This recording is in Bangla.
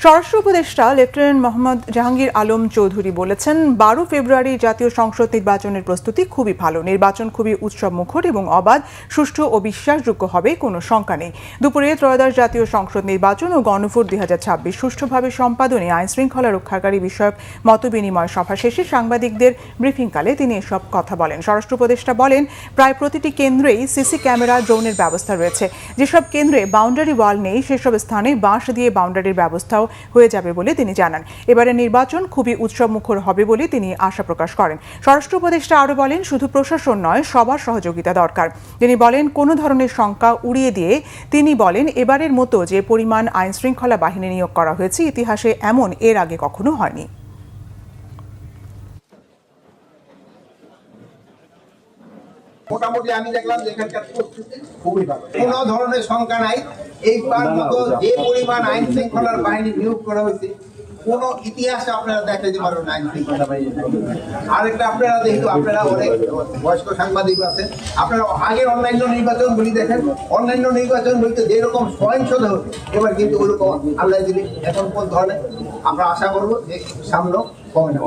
স্বরাষ্ট্র উপদেষ্টা লেফটেন্যান্ট মোহাম্মদ জাহাঙ্গীর আলম চৌধুরী বলেছেন, 12 ফেব্রুয়ারি জাতীয় সংসদ নির্বাচনের প্রস্তুতি খুবই ভালো। নির্বাচন খুবই উৎসবমুখর এবং অবাধ, সুষ্ঠু ও বিশ্বাসযোগ্য হবে, কোনো শঙ্কা নেই। দুপুরে ত্রয়োদশ জাতীয় সংসদ নির্বাচন ও গণভোট 2026 সুষ্ঠুভাবে সম্পাদনে আইনশৃঙ্খলা রক্ষাকারী বিষয়ক মতবিনিময় সভা শেষে সাংবাদিকদের ব্রিফিংকালে তিনি এসব কথা বলেন। স্বরাষ্ট্র উপদেষ্টা বলেন, প্রায় প্রতিটি কেন্দ্রেই সিসি ক্যামেরা, ড্রোনের ব্যবস্থা রয়েছে। যেসব কেন্দ্রে বাউন্ডারি ওয়াল নেই সেসব স্থানে বাঁশ দিয়ে বাউন্ডারির ব্যবস্থাও হয়ে যাবে বলে তিনি জানান। এবারে নির্বাচন খুবই উৎসবমুখর হবে বলে তিনি আশা প্রকাশ করেন। স্বরাষ্ট্র উপদেষ্টা আরও বলেন, শুধু প্রশাসন নয়, সবার সহযোগিতা দরকার। তিনি বলেন, কোনো ধরনের শঙ্কা উড়িয়ে দিয়ে তিনি বলেন, এবারের মতো যে পরিমাণ আইনশৃঙ্খলা বাহিনী নিয়োগ করা হয়েছে, ইতিহাসে এমন এর আগে কখনো হয়নি। মোটামুটি আমি দেখলাম যে এখানকার পরিস্থিতি খুবই ভালো, কোনো ধরনের শঙ্কা নাই। এইবার মতো যে পরিমাণ আইন শৃঙ্খলার বাহিনী নিয়োগ করা হয়েছে, কোনো ইতিহাসে আপনারা দেখাতে পারবেন আইন শৃঙ্খলা বাহিনী। আরেকটা আপনারা যেহেতু আপনারা অনেক বয়স্ক সাংবাদিক আছেন, আপনারা আগের অন্যান্য নির্বাচনগুলি দেখেন, অন্যান্য নির্বাচনগুলিতে যেরকম সহিংসতা হতো, এবার কিন্তু ওরকম আল্লাহ দিলে এখন কোন ধরনের আমরা আশা করবো যে সামনেও কমে না।